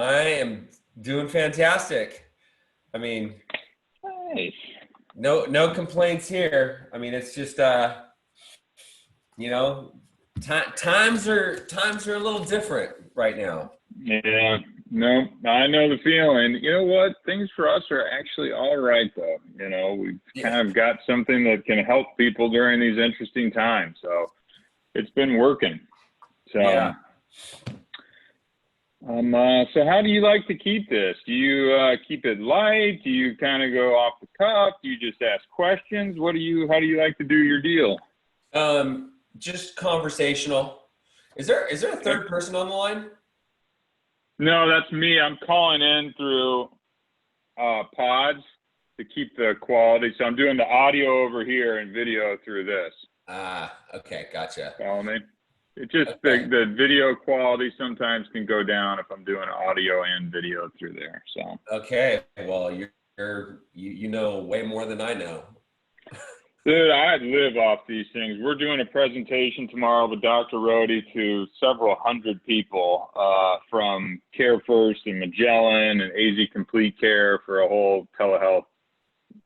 I am doing fantastic. I mean, Nice. no complaints here. I mean, it's just you know, times are a little different right now. Yeah, no, I know the feeling. You know what? Things for us are actually all right, though. You know, we've kind of got something that can help people during these interesting times. So it's been working. So, Yeah. So how do you like to keep this? Do you keep it light? Do you kind of go off the cuff? Do you just ask questions? How do you like to do your deal? Just conversational. Is there a third person on the line? No, that's me. I'm calling in through pods to keep the quality. So I'm doing the audio over here and video through this. Okay, gotcha. Follow me? It just Okay. the video quality sometimes can go down if I'm doing audio and video through there. So Okay, well you know way more than I know. dude, I live off these things. We're doing a presentation tomorrow with Dr. Rohde to several hundred people from Care First and Magellan and 𝐒𝐔𝐁𝐒 for a whole telehealth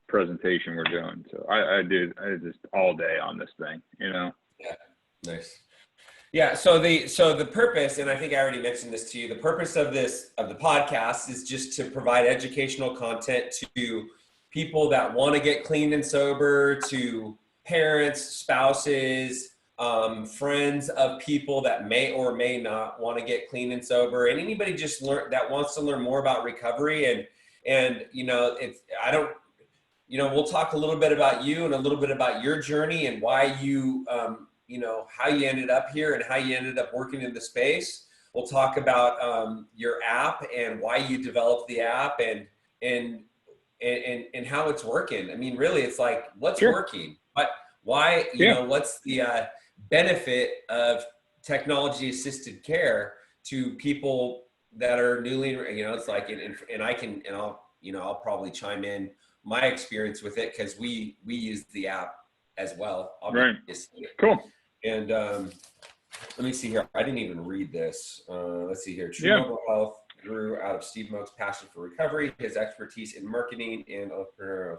presentation we're doing. So I did just all day on this thing, you know. Yeah, nice. Yeah, so the purpose, and I think I already mentioned this to you, the purpose of the podcast is just to provide educational content to people that want to get clean and sober, to parents, spouses, friends of people that may or may not want to get clean and sober, and anybody just that wants to learn more about recovery. And you know, we'll talk a little bit about you and a little bit about your journey and why you how you ended up here and how you ended up working in the space. We'll talk about your app and why you developed the app and how it's working. I mean, really, it's like, what's working? Why, what's the benefit of technology-assisted care to people that are newly, it's like, I'll probably chime in my experience with it because we use the app as well. Obviously. Right. Cool. And let me see here. I didn't even read this. Let's see here. True Mobile Health grew out of Steve Moak's passion for recovery, his expertise in marketing and entrepreneurial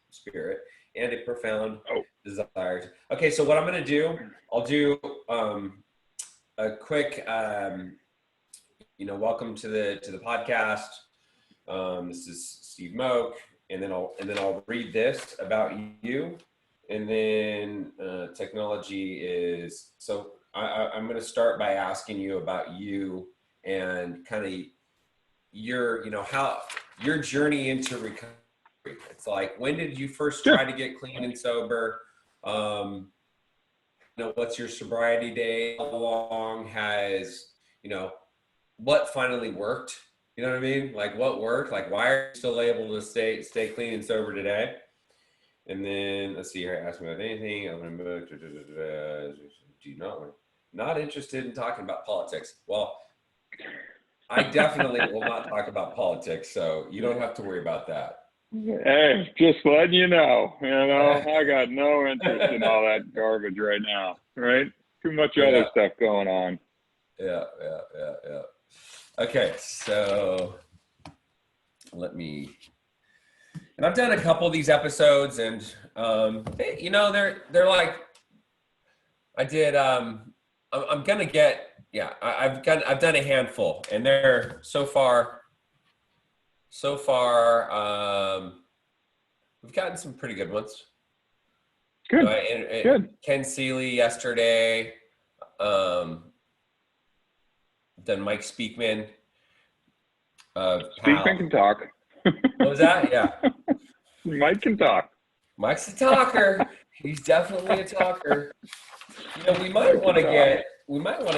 spirit, and a profound desire. Okay, so what I'm going to do, I'll do a quick, welcome to the podcast. This is Steve Moak, and then I'll read this about you. And then technology is, so I'm going to start by asking you about you and kind of how your journey into recovery. It's like, when did you first try to get clean and sober? What's your sobriety day? How long has, what finally worked? You know what I mean? Like, what worked? Like, why are you still able to stay clean and sober today? And then let's see here. Ask me about anything. I'm going to move. Do you not interested in talking about politics? Well, I definitely will not talk about politics, so you don't have to worry about that. Hey, just letting you know. I got no interest in all that garbage right now. Right? Too much other stuff going on. Yeah. Okay, so and I've done a couple of these episodes, and they're like, I did. I'm gonna get. Yeah, I've done a handful, and they're so far. We've gotten some pretty good ones. Good. Good. 𝐾𝐨𝐧'𝐭 yesterday. Done Mike Speakman. Speakman can talk. What was that? Yeah. Mike can talk. Mike's a talker. He's definitely a talker. We might want to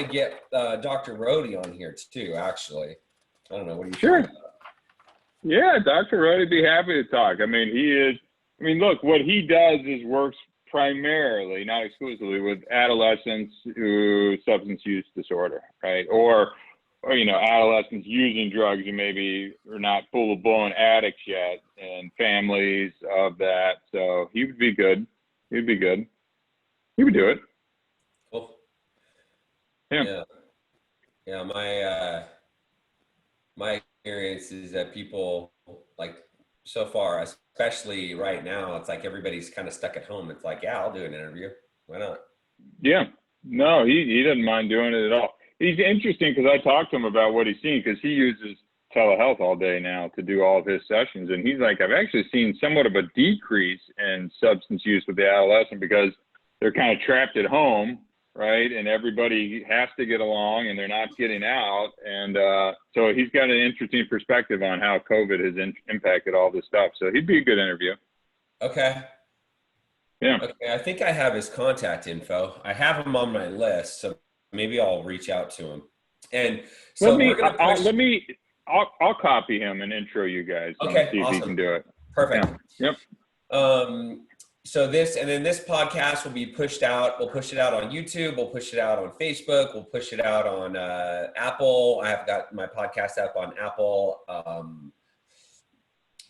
get Dr. Rohde on here too. Actually, I don't know. What do you think about? Yeah, Dr. Rohde would be happy to talk. I mean, look, what he does is works primarily, not exclusively, with adolescents who substance use disorder, right? Or adolescents using drugs who maybe are not full-blown addicts yet, and families of that. So he would be good. He'd be good. He would do it. Cool. Yeah. Yeah. My my experience is that people, like, so far, especially right now, it's like everybody's kind of stuck at home. It's like, yeah, I'll do an interview. Why not? Yeah. No, he doesn't mind doing it at all. He's interesting because I talked to him about what he's seen, because he uses telehealth all day now to do all of his sessions. And he's like, I've actually seen somewhat of a decrease in substance use with the adolescent because they're kind of trapped at home, right? And everybody has to get along and they're not getting out. And so he's got an interesting perspective on how COVID has impacted all this stuff. So he'd be a good interview. Okay. Yeah. Okay. I think I have his contact info. I have him on my list, so maybe I'll reach out to him. And so I'll copy him and intro you guys. Okay, And see if he can do it. Perfect. Yeah. Yep. So this podcast will be pushed out. We'll push it out on YouTube. We'll push it out on Facebook. We'll push it out on Apple. I have got my podcast app on Apple.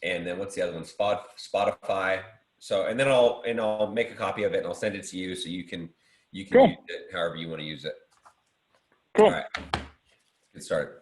And then what's the other one? Spotify. So, and then I'll make a copy of it and I'll send it to you so you can Cool. use it however you want to use it. Cool. All right. Get started.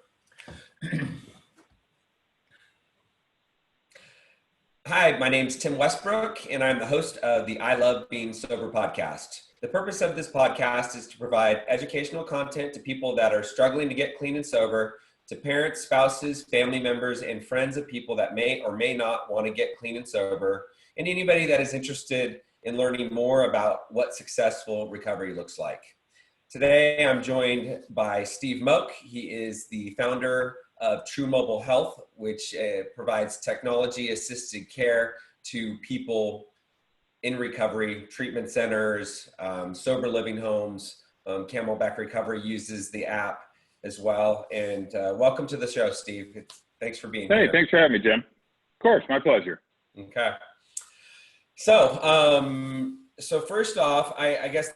Hi, my name's Tim Westbrook, and I'm the host of the I Love Being Sober podcast. The purpose of this podcast is to provide educational content to people that are struggling to get clean and sober, to parents, spouses, family members, and friends of people that may or may not want to get clean and sober, and anybody that is interested in learning more about what successful recovery looks like. Today, I'm joined by Steve Moak. He is the founder of True Mobile Health, which provides technology-assisted care to people in recovery, treatment centers, sober living homes. Camelback Recovery uses the app as well. And welcome to the show, Steve. Thanks for being here. Hey, thanks for having me, Jim. Of course, my pleasure. Okay. So, so first off, I guess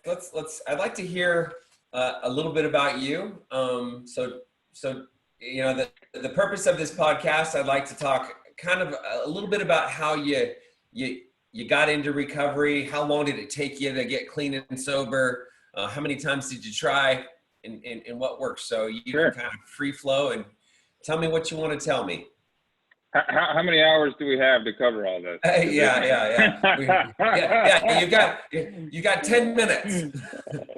I'd like to hear a little bit about you. So you know, the purpose of this podcast, I'd like to talk kind of a little bit about how you got into recovery. How long did it take you to get clean and sober? How many times did you try, and what works? So you Sure. can kind of free flow and tell me what you want to tell me. How many hours do we have to cover all this? Yeah. You got 10 minutes.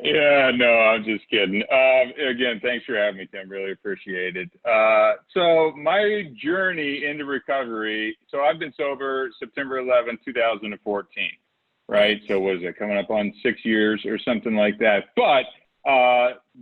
Yeah, no, I'm just kidding. Again, thanks for having me, Tim. Really appreciate it. So my journey into recovery, so I've been sober September 11, 2014, right? So was it coming up on 6 years or something like that? But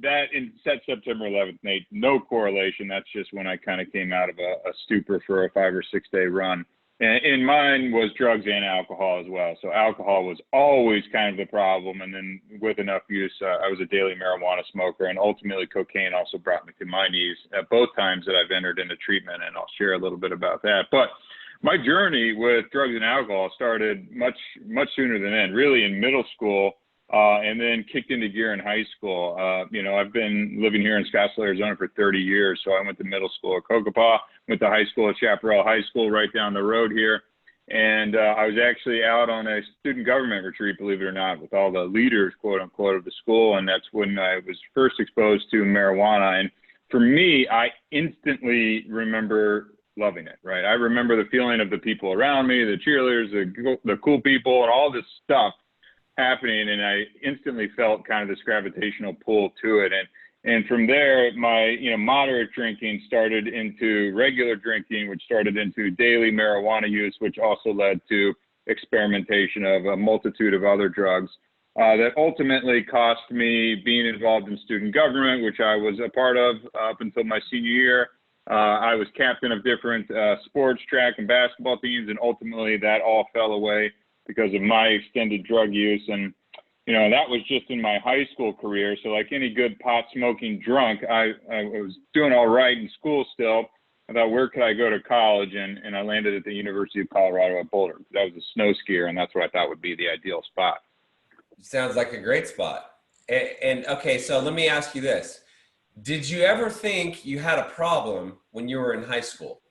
that set September 11th made no correlation. That's just when I kind of came out of a stupor for a 5 or 6 day run. And mine was drugs and alcohol as well. So alcohol was always kind of the problem. And then with enough use, I was a daily marijuana smoker, and ultimately cocaine also brought me to my knees at both times that I've entered into treatment. And I'll share a little bit about that. But my journey with drugs and alcohol started much sooner than then, really in middle school. And then kicked into gear in high school. You know, I've been living here in Scottsdale, Arizona for 30 years. So I went to middle school at 𝐶𝐿, went to high school at Chaparral High School right down the road here. And I was actually out on a student government retreat, believe it or not, with all the leaders, quote unquote, of the school. And that's when I was first exposed to marijuana. And for me, I instantly remember loving it, right? I remember the feeling of the people around me, the cheerleaders, the cool people, and all this stuff happening, and I instantly felt kind of this gravitational pull to it. And from there, my moderate drinking started into regular drinking, which started into daily marijuana use, which also led to experimentation of a multitude of other drugs that ultimately cost me being involved in student government, which I was a part of up until my senior year. I was captain of different sports, track and basketball teams, and ultimately that all fell away because of my extended drug use. And, you know, that was just in my high school career. So like any good pot smoking drunk, I was doing all right in school still. I thought, where could I go to college? And I landed at the University of Colorado at Boulder. That was a snow skier, and that's what I thought would be the ideal spot. Sounds like a great spot. And okay, so let me ask you this. Did you ever think you had a problem when you were in high school?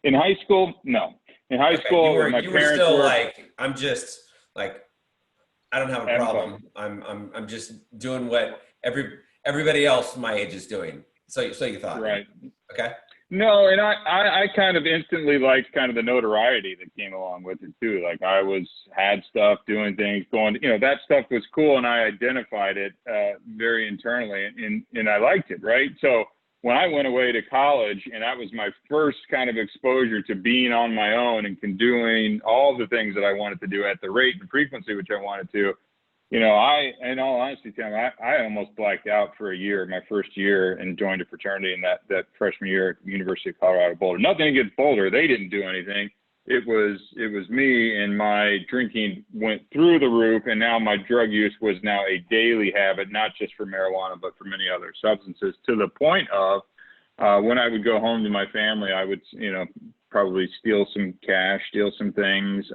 In high school, no. In high school, my you were parents still were like, I'm just like, I don't have a problem. I'm just doing what everybody else my age is doing. So you thought, right? Okay. No, and I kind of instantly liked kind of the notoriety that came along with it too. Like I had stuff, doing things, going, that stuff was cool, and I identified it very internally, and I liked it, right? So when I went away to college, and that was my first kind of exposure to being on my own and doing all the things that I wanted to do at the rate and frequency which I wanted to, in all honesty, Tim, I almost blacked out for a year, my first year, and joined a fraternity in that freshman year at the University of Colorado Boulder. Nothing against Boulder. They didn't do anything. It was me, and my drinking went through the roof, and now my drug use was now a daily habit, not just for marijuana, but for many other substances, to the point of when I would go home to my family, I would, probably steal some cash, steal some things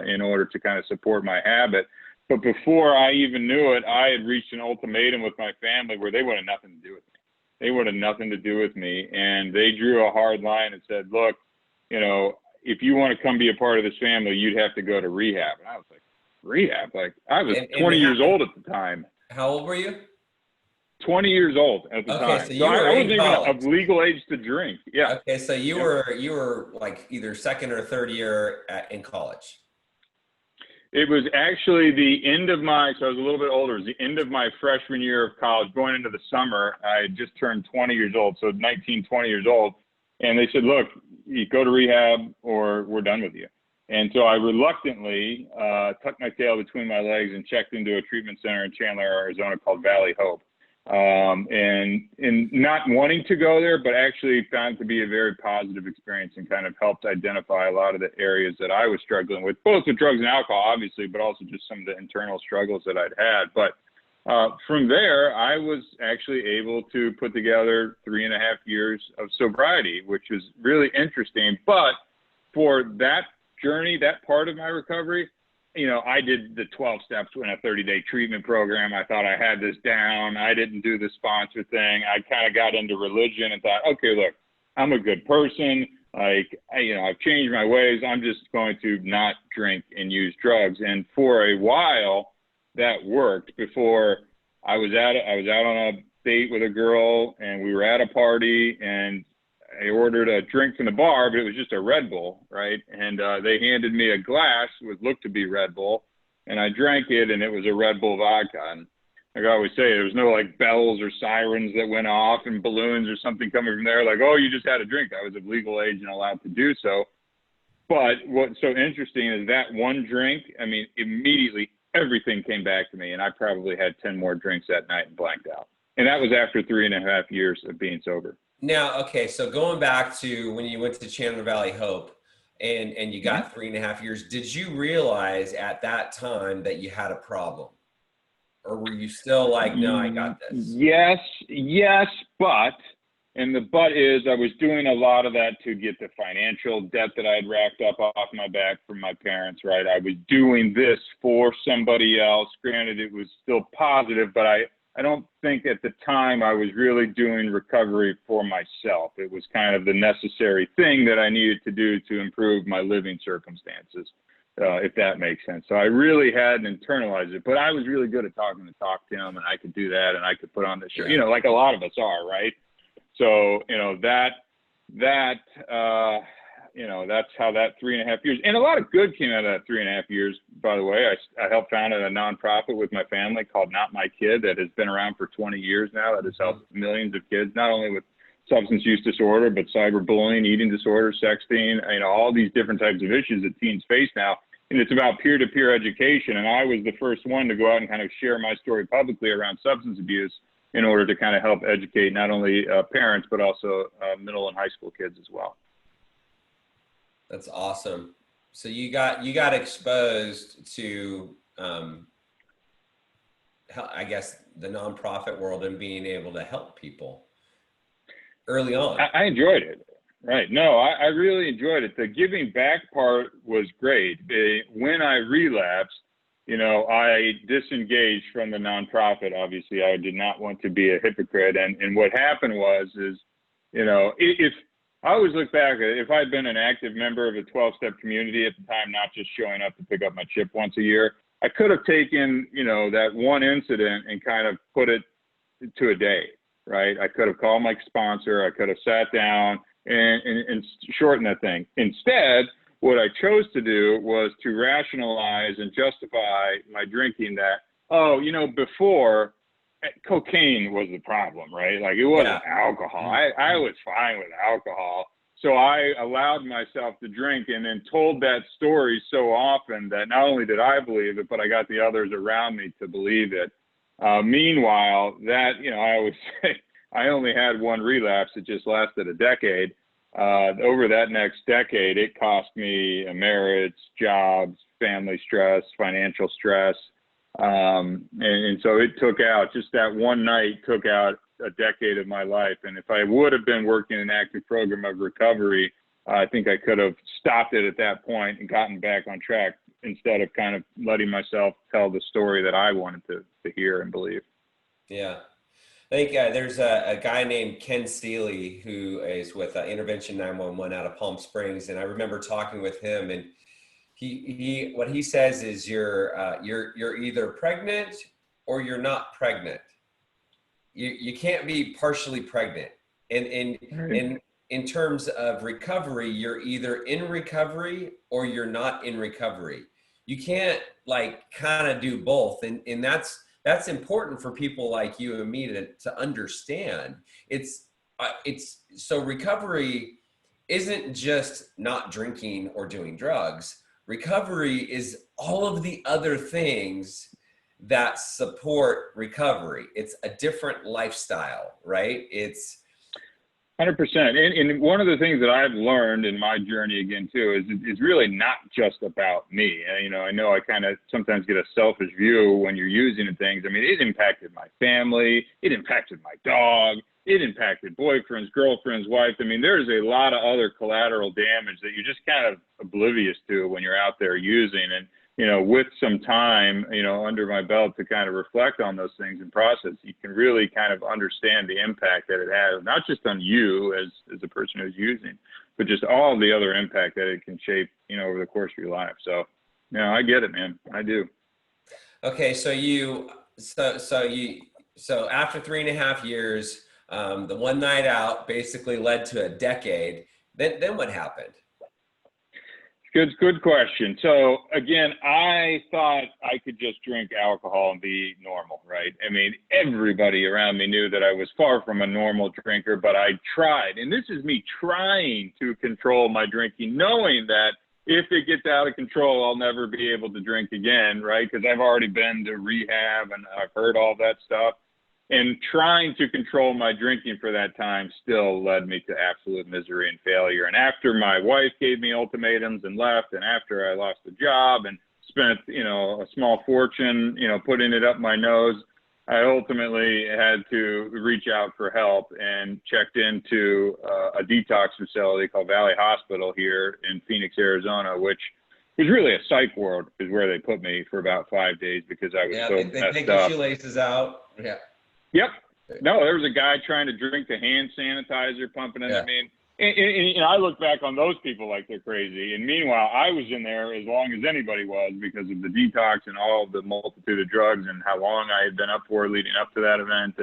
in order to kind of support my habit. But before I even knew it, I had reached an ultimatum with my family where they wanted nothing to do with me. They wanted nothing to do with me. And they drew a hard line and said, look, if you want to come be a part of this family, you'd have to go to rehab. And I was like, rehab? Like, I was 20 years old at the time. How old were you? 20 years old at the time. So you were I wasn't even college. of legal age to drink. Yeah. Okay, so you were like either second or third year in college. It was actually the end of so I was a little bit older. It was the end of my freshman year of college, going into the summer. I had just turned 20 years old, so 19, 20 years old. And they said, look, you go to rehab or we're done with you. And so I reluctantly tucked my tail between my legs and checked into a treatment center in Chandler, Arizona called Valley Hope. And not wanting to go there, but actually found it to be a very positive experience and kind of helped identify a lot of the areas that I was struggling with, both with drugs and alcohol, obviously, but also just some of the internal struggles that I'd had. But from there, I was actually able to put together 3.5 years of sobriety, which was really interesting. But for that journey, that part of my recovery, I did the 12 steps in a 30-day treatment program. I thought I had this down. I didn't do the sponsor thing. I kind of got into religion and thought, okay, look, I'm a good person. Like, I've changed my ways. I'm just going to not drink and use drugs. And for a while, that worked. Before I was out on a date with a girl, and we were at a party, and I ordered a drink from the bar, but it was just a Red Bull, right? And they handed me a glass with looked to be Red Bull, and I drank it, and it was a Red Bull vodka. And like I always say, there was no like bells or sirens that went off and balloons or something coming from there. Like, oh, you just had a drink. I was of legal age and allowed to do so. But what's so interesting is that one drink, I mean, immediately everything came back to me, and I probably had 10 more drinks that night and blanked out. And that was after 3.5 years of being sober. Now, okay, so going back to when you went to Chandler Valley Hope and you got 3.5 years, did you realize at that time that you had a problem? Or were you still like, no, I got this? Yes, but, and the but is I was doing a lot of that to get the financial debt that I had racked up off my back from my parents, right? I was doing this for somebody else. Granted, it was still positive, but I don't think at the time I was really doing recovery for myself. It was kind of the necessary thing that I needed to do to improve my living circumstances, if that makes sense. So I really hadn't internalized it, but I was really good at talking to him, and I could do that, and I could put on the show, like a lot of us are, right? So, that's how that 3.5 years, and a lot of good came out of that 3.5 years, by the way. I helped found a nonprofit with my family called Not My Kid that has been around for 20 years now, that has helped millions of kids, not only with substance use disorder, but cyberbullying, eating disorder, sexting, all these different types of issues that teens face now. And it's about peer-to-peer education. And I was the first one to go out and kind of share my story publicly around substance abuse in order to kind of help educate not only parents, but also middle and high school kids as well. That's awesome. So you got exposed to, I guess, the nonprofit world and being able to help people early on. I enjoyed it. Right. No, I really enjoyed it. The giving back part was great. When I relapsed, I disengaged from the nonprofit. Obviously, I did not want to be a hypocrite. And what happened is, if I always look back at it, if I'd been an active member of a 12-step community at the time, not just showing up to pick up my chip once a year, I could have taken, that one incident and kind of put it to a day, right? I could have called my sponsor. I could have sat down and shorten that thing. Instead, what I chose to do was to rationalize and justify my drinking that, oh, you know, before, cocaine was the problem, right? Like, it wasn't alcohol. I was fine with alcohol. So I allowed myself to drink and then told that story so often that not only did I believe it, but I got the others around me to believe it. Meanwhile, that, you know, I always say I only had one relapse. It just lasted a decade. Over that next decade, it cost me a marriage, jobs, family stress, financial stress. And so it took out, just that one night took out a decade of my life. And if I would have been working an active program of recovery, I think I could have stopped it at that point and gotten back on track instead of kind of letting myself tell the story that I wanted to hear and believe. Yeah. I think there's a guy named Ken Steely who is with Intervention 911 out of Palm Springs. And I remember talking with him, and he what he says is you're either pregnant or you're not pregnant. You can't be partially pregnant. And in terms of recovery, you're either in recovery or you're not in recovery. You can't like kind of do both. And that's important for people like you and me to understand. It's so recovery isn't just not drinking or doing drugs. Recovery is all of the other things that support recovery. It's a different lifestyle, right? It's 100%. And one of the things that I've learned in my journey again too is really not just about me. You know I kind of sometimes get a selfish view when you're using things. I mean, it impacted my family, it impacted my dog, it impacted boyfriends, girlfriends, wives. I mean, there's a lot of other collateral damage that you're just kind of oblivious to when you're out there using. And you know, with some time, you know, under my belt to kind of reflect on those things and process, you can really kind of understand the impact that it has, not just on you as a person who's using, but just all the other impact that it can shape, you know, over the course of your life. So, you know, I get it, man. I do. Okay. So after 3.5 years, the one night out basically led to a decade. Then what happened? Good question. So again, I thought I could just drink alcohol and be normal, right? I mean, everybody around me knew that I was far from a normal drinker, but I tried. And this is me trying to control my drinking, knowing that if it gets out of control, I'll never be able to drink again, right? Because I've already been to rehab and I've heard all that stuff. And trying to control my drinking for that time still led me to absolute misery and failure. And after my wife gave me ultimatums and left, and after I lost a job and spent, you know, a small fortune, you know, putting it up my nose, I ultimately had to reach out for help and checked into a detox facility called Valley Hospital here in Phoenix, Arizona, which was really a psych ward is where they put me for about 5 days because I was so they messed take up. your shoelaces out. Yeah. Yep. No, there was a guy trying to drink the hand sanitizer, pumping it. Yeah. I mean, and you know, I look back on those people like they're crazy. And meanwhile, I was in there as long as anybody was because of the detox and all of the multitude of drugs and how long I had been up for leading up to that event.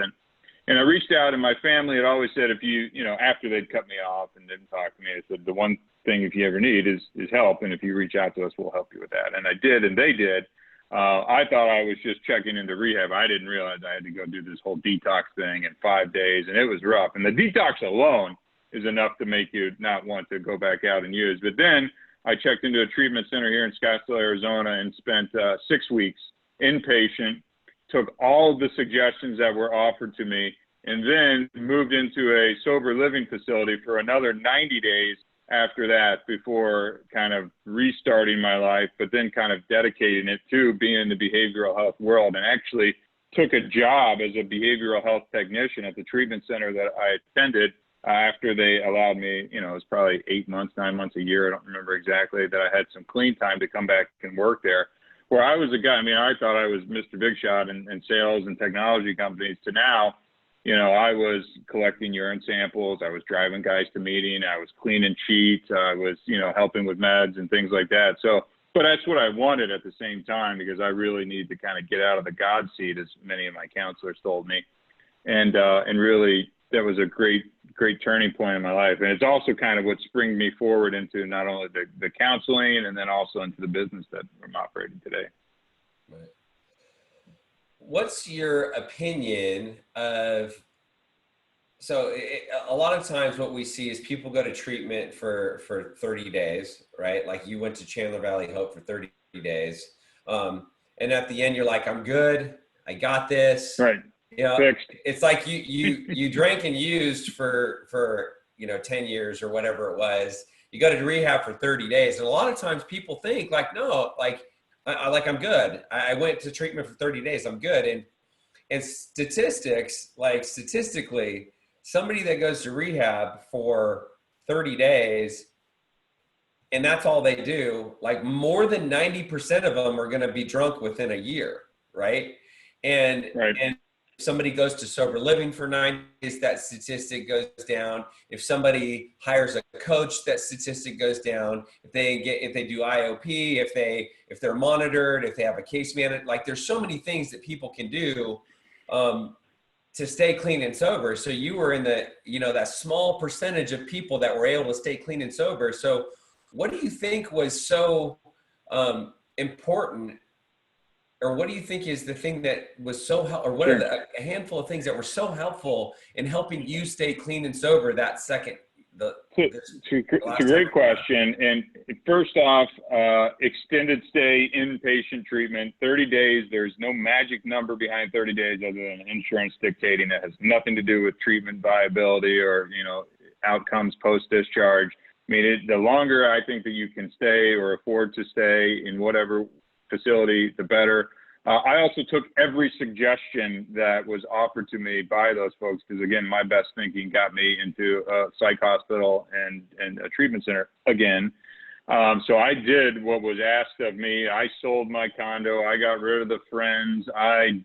And I reached out, and my family had always said, if you know, after they'd cut me off and didn't talk to me, I said, the one thing if you ever need is help. And if you reach out to us, we'll help you with that. And I did, and they did. I thought I was just checking into rehab. I didn't realize I had to go do this whole detox thing in 5 days, and it was rough. And the detox alone is enough to make you not want to go back out and use. But then I checked into a treatment center here in Scottsdale, Arizona, and spent 6 weeks inpatient, took all of the suggestions that were offered to me, and then moved into a sober living facility for another 90 days after that before kind of restarting my life, but then kind of dedicating it to being in the behavioral health world, and actually took a job as a behavioral health technician at the treatment center that I attended after they allowed me, you know, it was probably 8 months, 9 months, a year, I don't remember exactly, that I had some clean time to come back and work there. Where I was a guy, I mean, I thought I was Mr. Big Shot in sales and technology companies, to now, you know, I was collecting urine samples. I was driving guys to meeting. I was cleaning sheets. I was, you know, helping with meds and things like that. So, but that's what I wanted at the same time, because I really need to kind of get out of the God seat, as many of my counselors told me, and really was a great turning point in my life. And it's also kind of what springed me forward into not only the counseling and then also into the business that I'm operating today. Right. What's your opinion of, so a lot of times what we see is people go to treatment for 30 days, right? Like you went to Chandler Valley Hope for 30 days. And at the end, you're like, I'm good. I got this. Right. Yeah. Fixed. It's like you drank and used for 10 years or whatever it was. You go to rehab for 30 days. And a lot of times people think like, no, like I'm good. I went to treatment for 30 days. I'm good. And statistically, somebody that goes to rehab for 30 days and that's all they do, like more than 90% of them are going to be drunk within a year, right? And if somebody goes to sober living for 9 days, that statistic goes down. If somebody hires a coach, that statistic goes down. If they do IOP, if they're monitored, if they have a case manager, like there's so many things that people can do to stay clean and sober. So you were in the, that small percentage of people that were able to stay clean and sober. So what do you think was so important, or what do you think is the thing that was so helpful, or what are a handful of things that were so helpful in helping you stay clean and sober that second? It's a great question. And first off, extended stay inpatient treatment, 30 days. There's no magic number behind 30 days other than insurance dictating. That has nothing to do with treatment viability or, outcomes post-discharge. I mean, the longer I think that you can stay or afford to stay in whatever facility, the better. I also took every suggestion that was offered to me by those folks because, again, my best thinking got me into a psych hospital and a treatment center again. So I did what was asked of me. I sold my condo. I got rid of the friends. I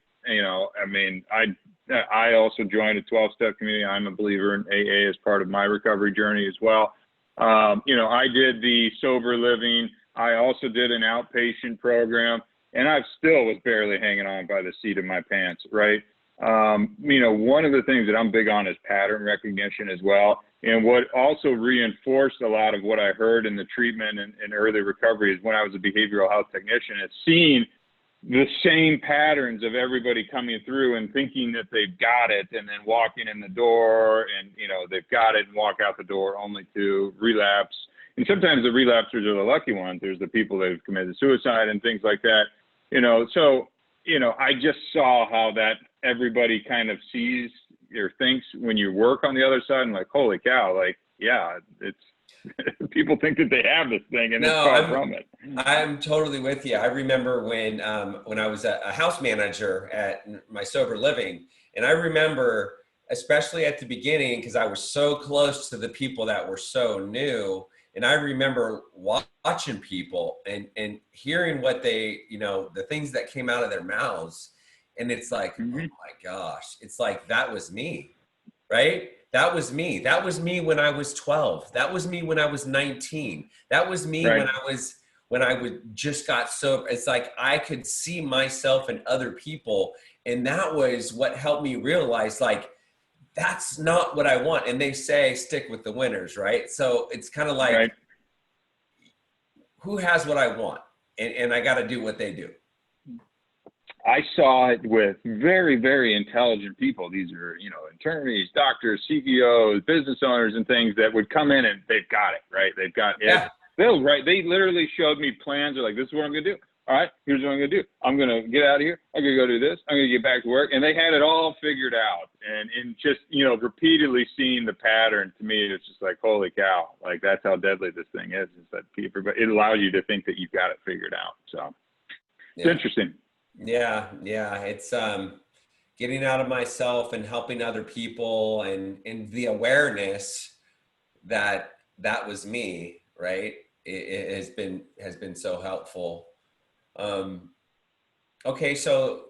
also joined a 12-step community. I'm a believer in AA as part of my recovery journey as well. I did the sober living. I also did an outpatient program, and I still was barely hanging on by the seat of my pants, right? One of the things that I'm big on is pattern recognition as well. And what also reinforced a lot of what I heard in the treatment and early recovery is when I was a behavioral health technician, it's seeing the same patterns of everybody coming through and thinking that they've got it and then walking in the door and, they've got it and walk out the door only to relapse. And sometimes the relapsers are the lucky ones. There's the people that have committed suicide and things like that, I just saw how that everybody kind of sees or thinks when you work on the other side and like, holy cow, like, yeah, it's, people think that they have this thing and it's far from it. I'm totally with you. I remember when I was a house manager at my sober living, and I remember, especially at the beginning, because I was so close to the people that were so new, and I remember watching people and hearing what they, the things that came out of their mouths, and it's like, oh my gosh, it's like, that was me, right? That was me. That was me when I was 12. That was me when I was 19. That was me when I would just got sober. It's like I could see myself and other people. And that was what helped me realize, like, that's not what I want. And they say, stick with the winners, right? So it's kind of like, who has what I want? And I got to do what they do. I saw it with very, very intelligent people. These are, attorneys, doctors, CEOs, business owners, and things that would come in and they've got it, right? They've got it. Yeah. They literally showed me plans. They're like, this is what I'm going to do. All right, here's what I'm going to do. I'm going to get out of here. I'm going to go do this. I'm going to get back to work. And they had it all figured out. And just, repeatedly seeing the pattern, to me, it's just like, holy cow. Like, that's how deadly this thing is that it allows you to think that you've got it figured out. So it's interesting. Yeah. It's getting out of myself and helping other people and the awareness that was me, right? It has been so helpful. Okay, so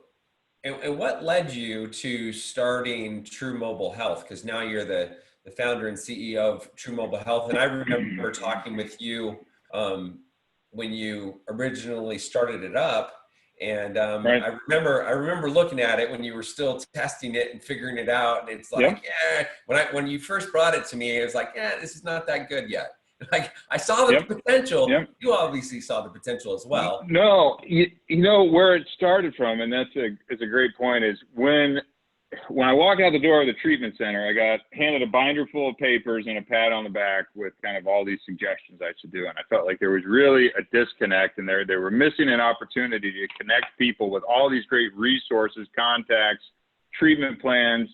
and what led you to starting True Mobile Health? Because now you're the founder and CEO of True Mobile Health, and I remember talking with you when you originally started it up. And Right. I remember looking at it when you were still testing it and figuring it out. And it's like, Yep. yeah, when you first brought it to me, it was like, yeah, this is not that good yet. Like I saw the Yep. potential. Yep. You obviously saw the potential as well. No, you know where it started from, and that's a great point, is when I walked out the door of the treatment center, I got handed a binder full of papers and a pat on the back with kind of all these suggestions I should do. And I felt like there was really a disconnect, and they were missing an opportunity to connect people with all these great resources, contacts, treatment plans.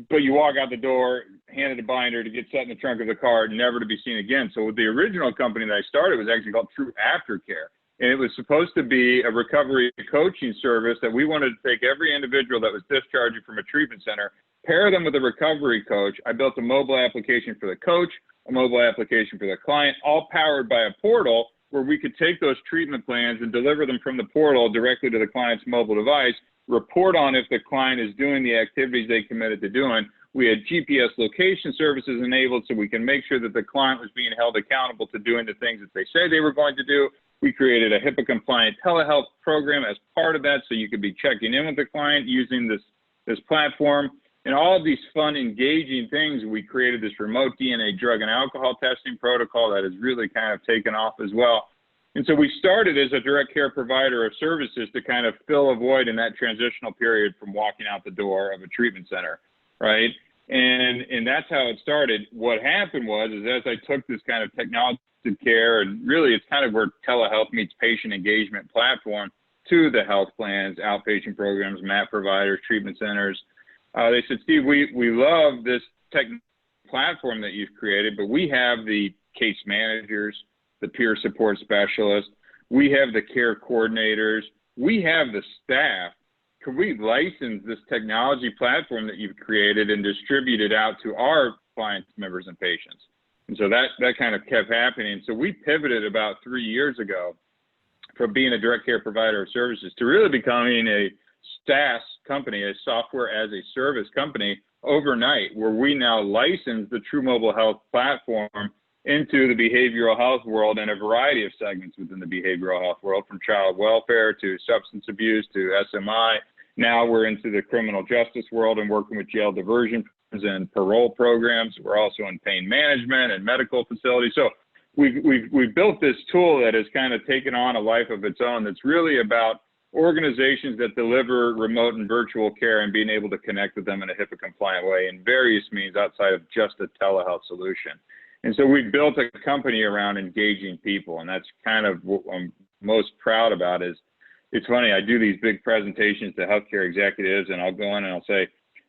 But you walk out the door, handed a binder to get set in the trunk of the car, never to be seen again. So the original company that I started was actually called True Aftercare. And it was supposed to be a recovery coaching service that we wanted to take every individual that was discharging from a treatment center, pair them with a recovery coach. I built a mobile application for the coach, a mobile application for the client, all powered by a portal where we could take those treatment plans and deliver them from the portal directly to the client's mobile device, report on if the client is doing the activities they committed to doing. We had GPS location services enabled so we can make sure that the client was being held accountable to doing the things that they say they were going to do. We created a HIPAA compliant telehealth program as part of that, so you could be checking in with the client using this platform. And all of these fun, engaging things, we created this remote DNA drug and alcohol testing protocol that has really kind of taken off as well. And so we started as a direct care provider of services to kind of fill a void in that transitional period from walking out the door of a treatment center, right? And that's how it started. What happened was, is as I took this kind of technology care, and really it's kind of where telehealth meets patient engagement platform, to the health plans, outpatient programs, MAP providers, treatment centers. They said, Steve, we love this tech platform that you've created, but we have the case managers, the peer support specialists, we have the care coordinators, we have the staff. Could we license this technology platform that you've created and distribute it out to our clients, members, and patients? And so that kind of kept happening. So we pivoted about 3 years ago from being a direct care provider of services to really becoming a SaaS company, a software as a service company overnight, where we now license the True Mobile Health platform into the behavioral health world and a variety of segments within the behavioral health world, from child welfare to substance abuse to SMI. Now we're into the criminal justice world and working with jail diversion and parole programs. We're also in pain management and medical facilities. So we've built this tool that has kind of taken on a life of its own, that's really about organizations that deliver remote and virtual care and being able to connect with them in a HIPAA compliant way in various means outside of just a telehealth solution. And so we built a company around engaging people, and that's kind of what I'm most proud about. Is it's funny, I do these big presentations to healthcare executives, and I'll go in and I'll say,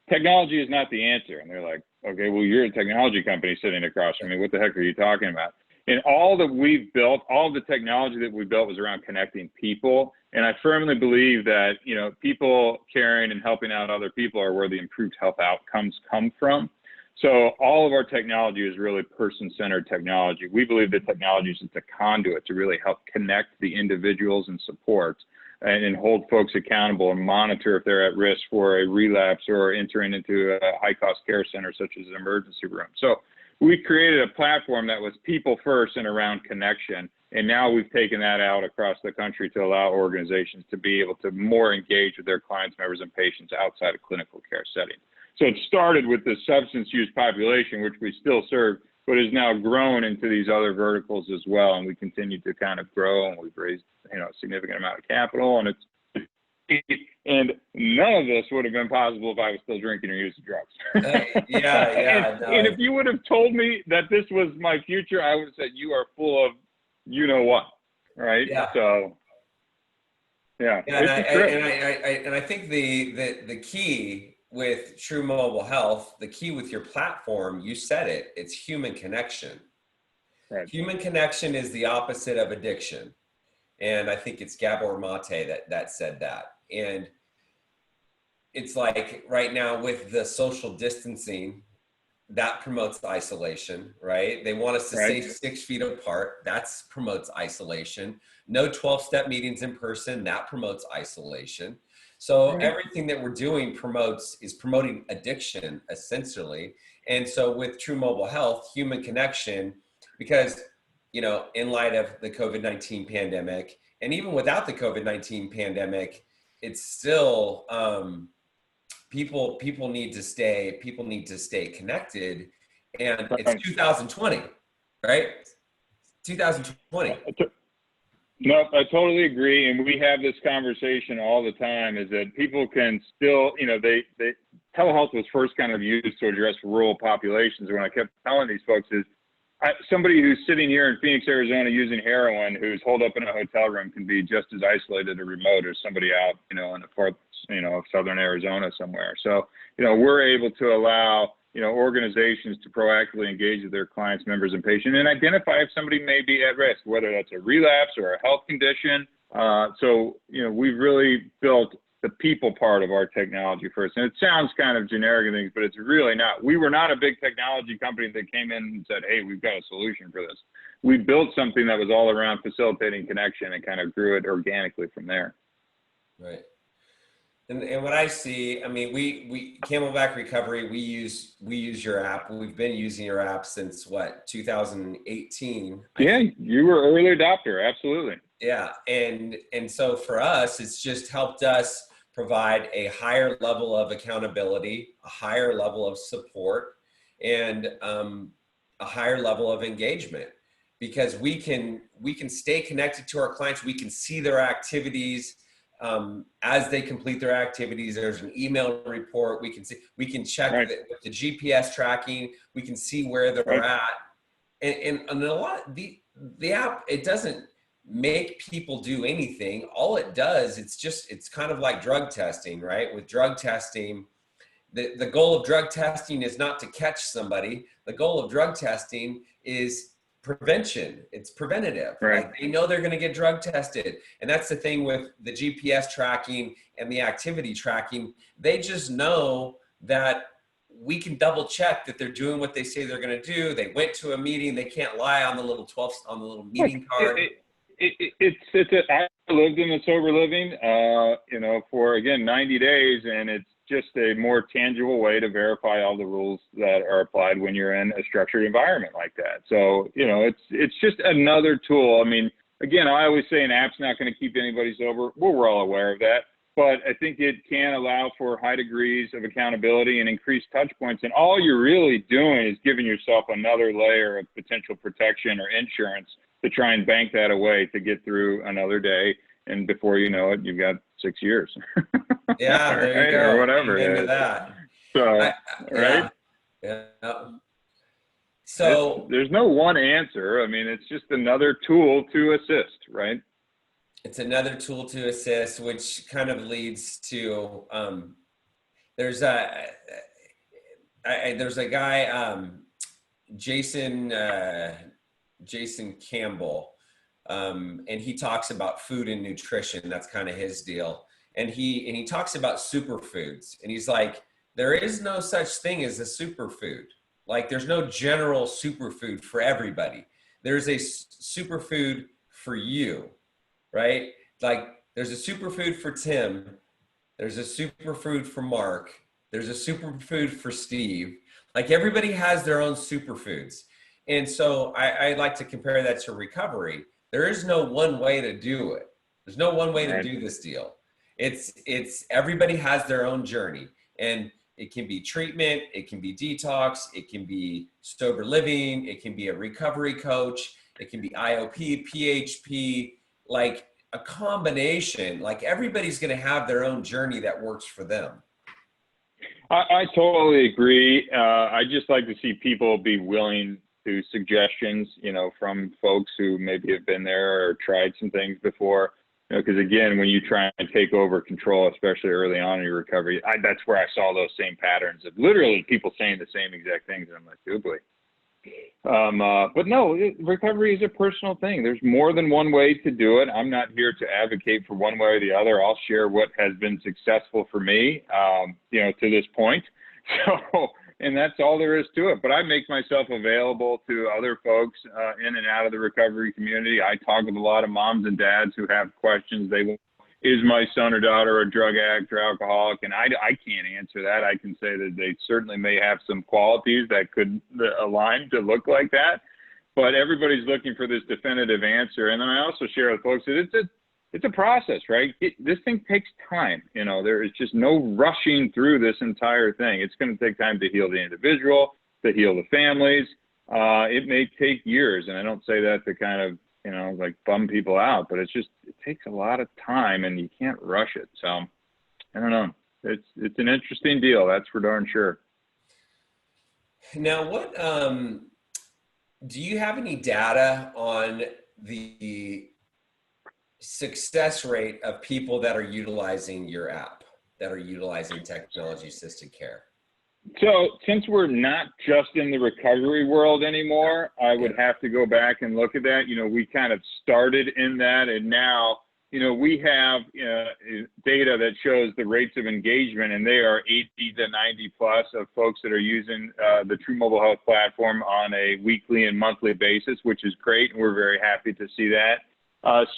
technology is not the answer. And they're like, okay, well, you're a technology company sitting across from me. What the heck are you talking about? And all that we've built, all the technology that we built was around connecting people. And I firmly believe that, you know, people caring and helping out other people are where the improved health outcomes come from. So all of our technology is really person-centered technology. We believe that technology is just a conduit to really help connect the individuals and support and hold folks accountable and monitor if they're at risk for a relapse or entering into a high-cost care center such as an emergency room. So we created a platform that was people first and around connection. And now we've taken that out across the country to allow organizations to be able to more engage with their clients, members, and patients outside of clinical care setting. So it started with the substance use population, which we still serve, but has now grown into these other verticals as well. And we continue to kind of grow, and we've raised, you know, a significant amount of capital. And and none of this would have been possible if I was still drinking or using drugs. And if you would have told me that this was my future, I would have said, you are full of you know what, right? Yeah. So yeah, and I think the key with True Mobile Health, the key with your platform, you said it, it's human connection. Right. Human connection is the opposite of addiction. And I think it's Gabor Mate that said that. And it's like right now with the social distancing, that promotes isolation, right? They want us to stay 6 feet apart. That promotes isolation. No 12-step meetings in person. That promotes isolation. So everything that we're doing is promoting addiction, essentially. And so with True Mobile Health, human connection, because, you know, in light of the COVID-19 pandemic and even without the COVID-19 pandemic, it's still, people need to stay connected, and it's 2020, right? 2020. No, I totally agree. And we have this conversation all the time, is that people can still, you know, telehealth was first kind of used to address rural populations. And what I kept telling these folks is, somebody who's sitting here in Phoenix, Arizona using heroin, who's holed up in a hotel room, can be just as isolated or remote as somebody out, you know, in the parts, you know, of southern Arizona somewhere. So, you know, we're able to allow, you know, organizations to proactively engage with their clients, members, and patients, and identify if somebody may be at risk, whether that's a relapse or a health condition. So, you know, we've really built the people part of our technology first. And it sounds kind of generic and things, but it's really not. We were not a big technology company that came in and said, hey, we've got a solution for this. We built something that was all around facilitating connection and kind of grew it organically from there. Right. And what I see, I mean, we Camelback Recovery, we use your app. We've been using your app since what, 2018? Yeah, you were early adopter, absolutely. Yeah, and so for us, it's just helped us provide a higher level of accountability, a higher level of support, and a higher level of engagement, because we can stay connected to our clients. We can see their activities as they complete their activities. There's an email report. We can check right. the GPS tracking. We can see where they're right. at, and a lot the app, it doesn't make people do anything. All it does, it's kind of like drug testing, right? With drug testing, the goal of drug testing is not to catch somebody. The goal of drug testing is prevention. It's preventative. Right. Like, they know they're going to get drug tested. And that's the thing with the GPS tracking and the activity tracking. They just know that we can double check that they're doing what they say they're going to do. They went to a meeting. They can't lie on the little meeting card. I lived in the sober living, you know, for, again, 90 days, and it's just a more tangible way to verify all the rules that are applied when you're in a structured environment like that. So, you know, it's just another tool. I mean, again, I always say an app's not going to keep anybody sober. We're all aware of that, but I think it can allow for high degrees of accountability and increased touch points. And all you're really doing is giving yourself another layer of potential protection or insurance to try and bank that away to get through another day. And before you know it, you've got 6 years. Yeah, there you right? go. Or whatever. Into that. So, right? Yeah. So there's no one answer. I mean, it's just another tool to assist, right? It's another tool to assist, which kind of leads to, there's a guy, Jason Campbell, and he talks about food and nutrition. That's kind of his deal. And he talks about superfoods, and he's like, there is no such thing as a superfood. Like, there's no general superfood for everybody. There's a superfood for you, right? Like, there's a superfood for Tim. There's a superfood for Mark. There's a superfood for Steve. Like, everybody has their own superfoods. And so I like to compare that to recovery. There is no one way to do it. There's no one way to do this deal. It's everybody has their own journey, and it can be treatment, it can be detox, it can be sober living, it can be a recovery coach, it can be IOP, PHP, like a combination. Like, everybody's going to have their own journey that works for them. I totally agree. I just like to see people be willing to suggestions, you know, from folks who maybe have been there or tried some things before. You know, because again, when you try and take over control, especially early on in your recovery, that's where I saw those same patterns of literally people saying the same exact things. And I'm like, oh boy. But no, recovery is a personal thing. There's more than one way to do it. I'm not here to advocate for one way or the other. I'll share what has been successful for me, you know, to this point. So, and that's all there is to it. But I make myself available to other folks in and out of the recovery community. I talk with a lot of moms and dads who have questions. Is my son or daughter a drug addict or alcoholic? And I can't answer that. I can say that they certainly may have some qualities that could align to look like that. But everybody's looking for this definitive answer. And then I also share with folks that it's a process, right? This thing takes time. You know, there is just no rushing through this entire thing. It's going to take time to heal the individual, to heal the families. It may take years, and I don't say that to kind of, you know, like bum people out, but it's just, it takes a lot of time and you can't rush it. So I don't know. It's an interesting deal. That's for darn sure. Now, what, do you have any data on the success rate of people that are utilizing your app, that are utilizing technology assisted care? So since we're not just in the recovery world anymore, I would have to go back and look at that. You know, we kind of started in that, and now, you know, we have data that shows the rates of engagement, and they are 80 to 90 plus of folks that are using the True Mobile Health platform on a weekly and monthly basis, which is great. And we're very happy to see that.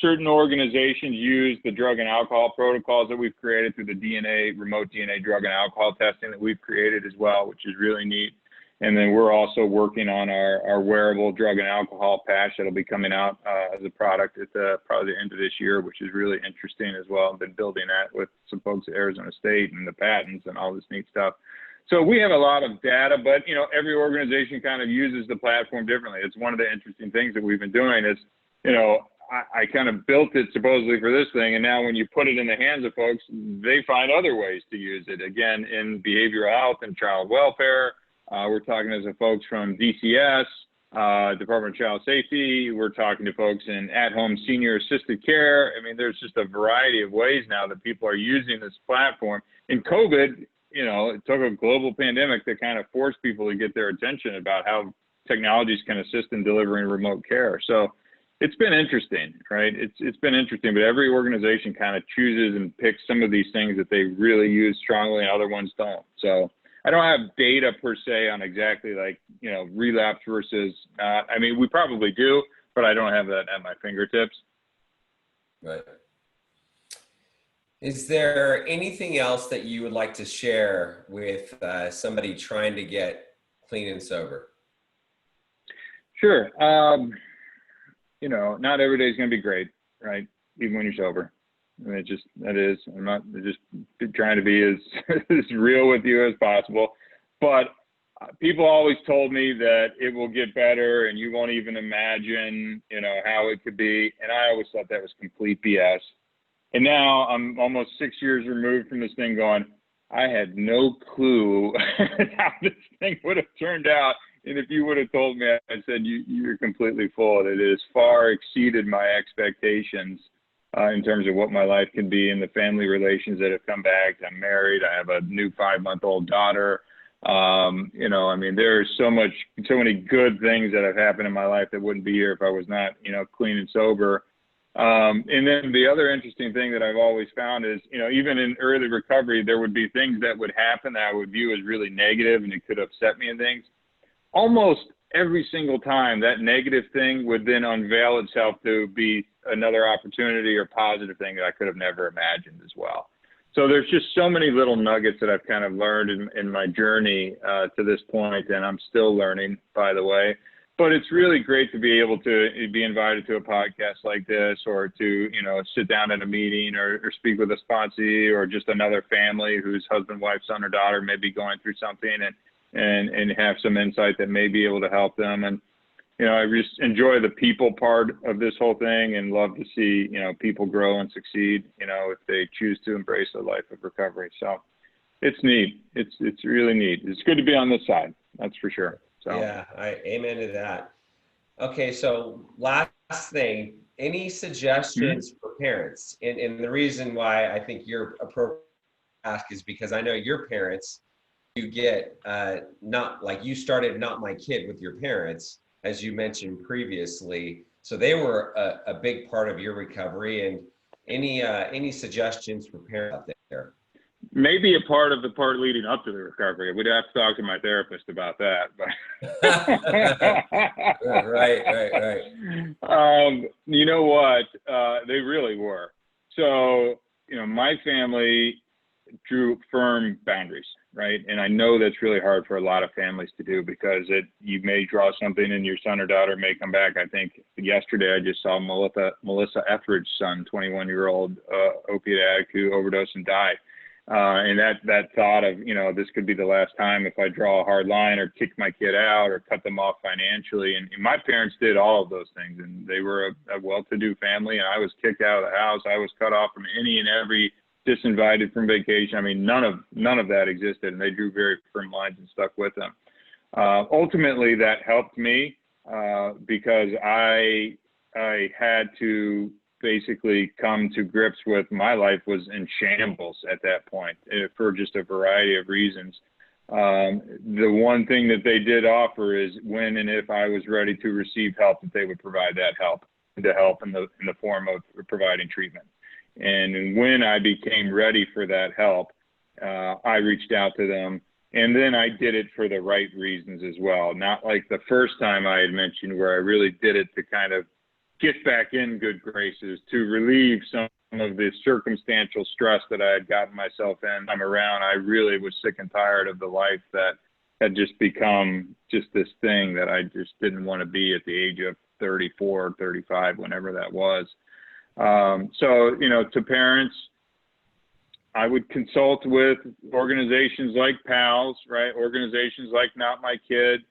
Certain organizations use the drug and alcohol protocols that we've created through the remote DNA drug and alcohol testing that we've created as well, which is really neat. And then we're also working on our wearable drug and alcohol patch that'll be coming out as a product at probably the end of this year, which is really interesting as well. I've been building that with some folks at Arizona State and the patents and all this neat stuff. So we have a lot of data, but, you know, every organization kind of uses the platform differently. It's one of the interesting things that we've been doing is, you know, I kind of built it supposedly for this thing, and now when you put it in the hands of folks, they find other ways to use it. Again, in behavioral health and child welfare, we're talking to some folks from DCS, Department of Child Safety. We're talking to folks in at-home senior assisted care. I mean, there's just a variety of ways now that people are using this platform. In COVID, you know, it took a global pandemic to kind of force people to get their attention about how technologies can assist in delivering remote care. So it's been interesting, right? It's been interesting, but every organization kind of chooses and picks some of these things that they really use strongly and other ones don't. So I don't have data per se on exactly like, you know, relapse versus not. I mean, we probably do, but I don't have that at my fingertips. Right. Is there anything else that you would like to share with somebody trying to get clean and sober? Sure. You know, not every day is going to be great, right? Even when you're sober. I mean, I'm not just trying to be as real with you as possible. But people always told me that it will get better and you won't even imagine, you know, how it could be. And I always thought that was complete BS. And now I'm almost 6 years removed from this thing going, I had no clue how this thing would have turned out. And if you would have told me, I said, you're completely full. It has far exceeded my expectations in terms of what my life can be and the family relations that have come back. I'm married. I have a new 5-month-old daughter. You know, I mean, there's so many good things that have happened in my life that wouldn't be here if I was not, you know, clean and sober. And then the other interesting thing that I've always found is, you know, even in early recovery, there would be things that would happen that I would view as really negative and it could upset me and things. Almost every single time that negative thing would then unveil itself to be another opportunity or positive thing that I could have never imagined as well. So there's just so many little nuggets that I've kind of learned in my journey to this point, and I'm still learning, by the way. But it's really great to be able to be invited to a podcast like this, or to, you know, sit down at a meeting or speak with a sponsee or just another family whose husband, wife, son, or daughter may be going through something, and have some insight that may be able to help them. And, you know, I just enjoy the people part of this whole thing and love to see, you know, people grow and succeed, you know, if they choose to embrace a life of recovery. So it's neat. It's really neat. It's good to be on this side. That's for sure. So yeah, I amen to that. Okay. So last thing, any suggestions for parents? And the reason why I think you're appropriate to ask is because I know your parents, you get not like you started Not My Kid with your parents, as you mentioned previously. So they were a big part of your recovery. And any suggestions for parents out there? Maybe a part of the part leading up to the recovery. We'd have to talk to my therapist about that. But right. You know what? They really were. So, you know, my family, drew firm boundaries, right? And I know that's really hard for a lot of families to do because you may draw something and your son or daughter may come back. I think yesterday I just saw Melissa Etheridge's son, 21-year-old opiate addict who overdosed and died. And that thought of, this could be the last time if I draw a hard line or kick my kid out or cut them off financially. And my parents did all of those things, and they were a well-to-do family, and I was kicked out of the house. I was cut off from any and every, disinvited from vacation. I mean, none of that existed, and they drew very firm lines and stuck with them. Ultimately, that helped me because I had to basically come to grips with my life was in shambles at that point for just a variety of reasons. The one thing that they did offer is when and if I was ready to receive help, that they would provide that help, the help in the form of providing treatment. And when I became ready for that help, I reached out to them. And then I did it for the right reasons as well. Not like the first time I had mentioned where I really did it to kind of get back in good graces, to relieve some of the circumstantial stress that I had gotten myself in. I'm around. I really was sick and tired of the life that had just become just this thing that I just didn't want to be at the age of 34, 35, whenever that was. So, to parents, I would consult with organizations like PALS, right? Organizations like Not My Kid,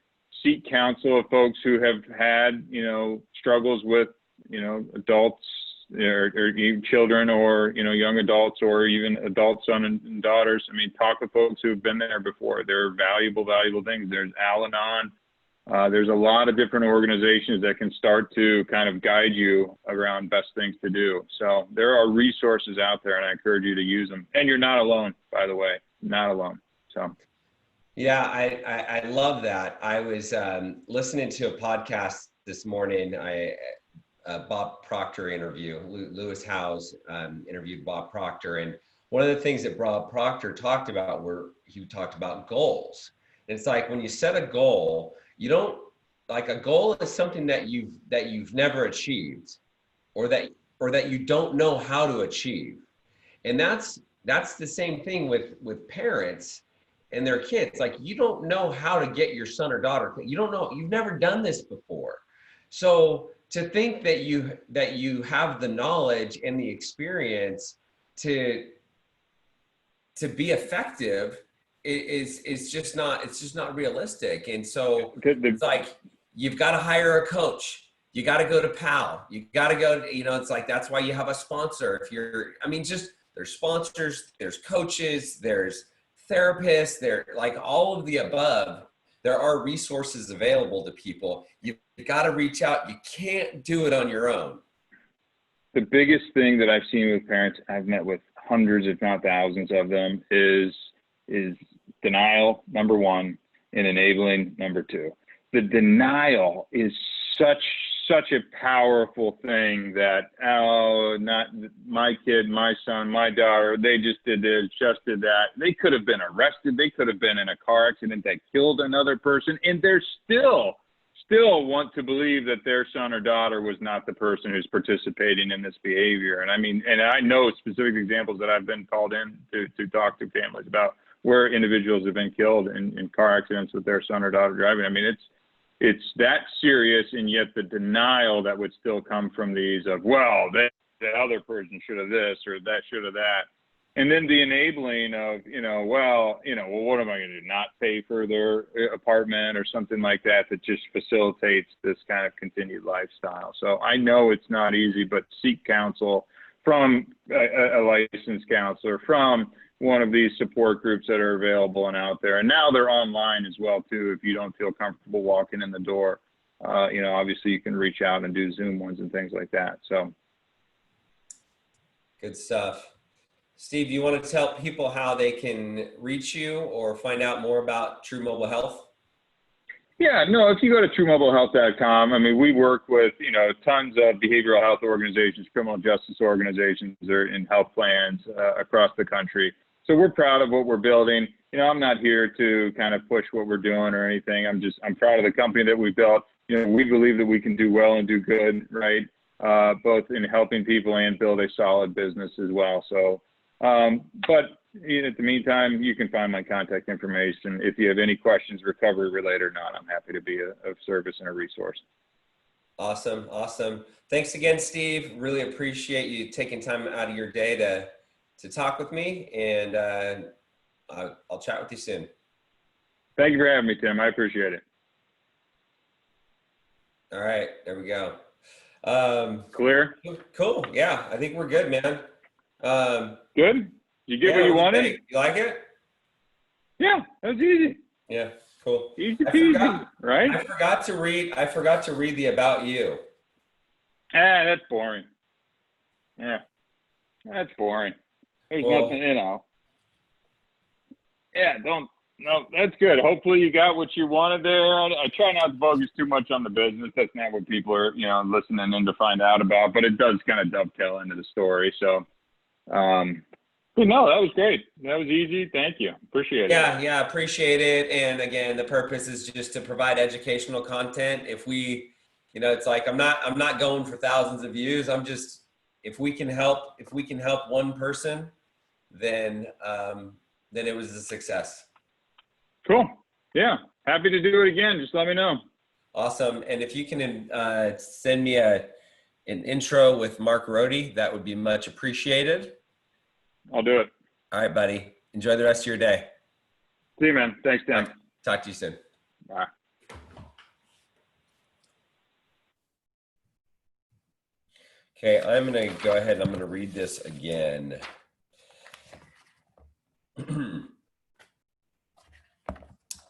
seek counsel of folks who have had, struggles with, adults or even children or, young adults or even adult sons and daughters. I mean, talk with folks who have been there before. There are valuable things. There's Al-Anon. There's a lot of different organizations that can start to kind of guide you around best things to do. So there are resources out there, and I encourage you to use them. And you're not alone, by the way, not alone. So. Yeah, I love that. I was listening to a podcast this morning. Bob Proctor interview. Lewis Howes interviewed Bob Proctor, and one of the things that Bob Proctor talked about he talked about goals. And it's like when you set a goal, you don't like a goal is something that you've never achieved, or that you don't know how to achieve, and that's the same thing with parents and their kids. Like, you don't know how to get your son or daughter. You don't know. You've never done this before. So to think that you have the knowledge and the experience to be effective is just not realistic. And so it's like, you've got to hire a coach. You got to go to PAL. You got to go to, it's like, that's why you have a sponsor. There's sponsors, there's coaches, there's therapists, they're like all of the above. There are resources available to people. You've got to reach out. You can't do it on your own. The biggest thing that I've seen with parents, I've met with hundreds, if not thousands of them, is denial, number one, and enabling, number two. The denial is such a powerful thing that, not my kid, my son, my daughter, they just did this, just did that. They could have been arrested. They could have been in a car accident that killed another person, and they're still want to believe that their son or daughter was not the person who's participating in this behavior. And I know specific examples that I've been called in to talk to families about where individuals have been killed in car accidents with their son or daughter driving. I mean, it's that serious, and yet the denial that would still come from these of, well, the other person should have this or that should have that. And then the enabling of, well, what am I going to do? Not pay for their apartment or something like that just facilitates this kind of continued lifestyle. So I know it's not easy, but seek counsel from a licensed counselor, from one of these support groups that are available and out there. And now they're online as well, too, if you don't feel comfortable walking in the door. Obviously you can reach out and do Zoom ones and things like that. So. Good stuff. Steve, you want to tell people how they can reach you or find out more about True Mobile Health? Yeah, no, if you go to truemobilehealth.com, I mean, we work with, tons of behavioral health organizations, criminal justice organizations, and health plans across the country. So we're proud of what we're building. I'm not here to kind of push what we're doing or anything. I'm proud of the company that we built. We believe that we can do well and do good, right? Both in helping people and build a solid business as well. So, but in the meantime, you can find my contact information. If you have any questions, recovery related or not, I'm happy to be of service and a resource. Awesome. Awesome. Thanks again, Steve. Really appreciate you taking time out of your day to talk with me, and I'll chat with you soon. Thank you for having me, Tim. I appreciate it. All right, there we go. Clear? Cool. Yeah, I think we're good, man. Good? You get what you wanted? Great. You like it? Yeah, that was easy. Yeah, cool. Easy peasy, right? I forgot to read the about you. Ah, that's boring. Yeah, that's boring. There's nothing, you know. Yeah, no, that's good. Hopefully you got what you wanted there. I try not to focus too much on the business. That's not what people are, you know, listening in to find out about, but it does kind of dovetail into the story. So, but no, that was great. That was easy. Thank you. Appreciate it. Yeah, appreciate it. And again, the purpose is just to provide educational content. If we, you know, it's like, I'm not going for thousands of views. I'm just, if we can help one person, then it was a success. Cool. Yeah. Happy to do it again. Just let me know. Awesome. And if you can send me an intro with Mark Rohde, that would be much appreciated. I'll do it. All right, buddy. Enjoy the rest of your day. See you, man. Thanks, Tim. Talk to you soon. Bye. Okay, I'm going to go ahead and I'm going to read this again.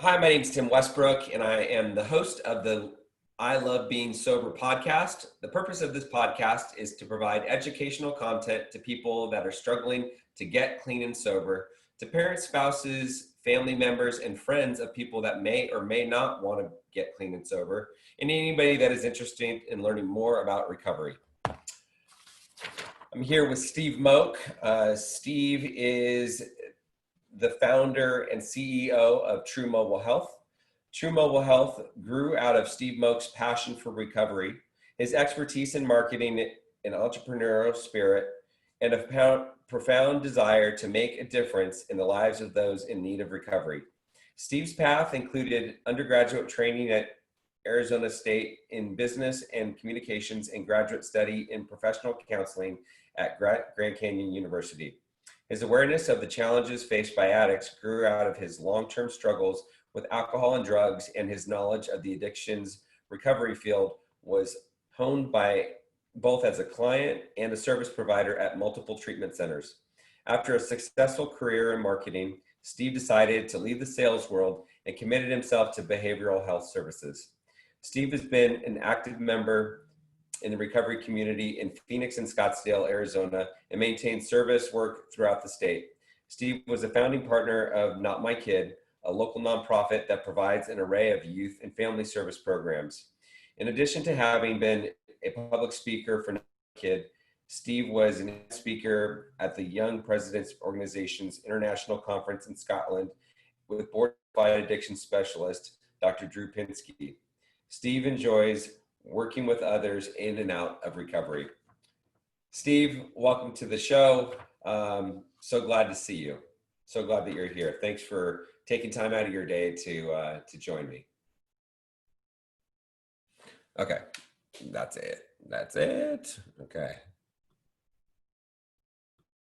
Hi, my name is Tim Westbrook, and I am the host of the I Love Being Sober podcast. The purpose of this podcast is to provide educational content to people that are struggling to get clean and sober, to parents, spouses, family members, and friends of people that may or may not want to get clean and sober, and anybody that is interested in learning more about recovery. I'm here with Steve Moak. Steve is the founder and CEO of True Mobile Health. True Mobile Health grew out of Steve Moak's passion for recovery, his expertise in marketing and entrepreneurial spirit, and a profound desire to make a difference in the lives of those in need of recovery. Steve's path included undergraduate training at Arizona State in business and communications and graduate study in professional counseling at Grand Canyon University. His awareness of the challenges faced by addicts grew out of his long-term struggles with alcohol and drugs, and his knowledge of the addictions recovery field was honed by both as a client and a service provider at multiple treatment centers. After a successful career in marketing, Steve decided to leave the sales world and committed himself to behavioral health services. Steve has been an active member in the recovery community in Phoenix and Scottsdale, Arizona, and maintains service work throughout the state. Steve was a founding partner of Not My Kid, a local nonprofit that provides an array of youth and family service programs. In addition to having been a public speaker for Not My Kid, Steve was a speaker at the Young Presidents Organization's International Conference in Scotland with board-certified addiction specialist, Dr. Drew Pinsky. Steve enjoys working with others in and out of recovery. Steve, welcome to the show. So glad to see you. So glad that you're here. Thanks for taking time out of your day to join me. Okay, that's it. Okay.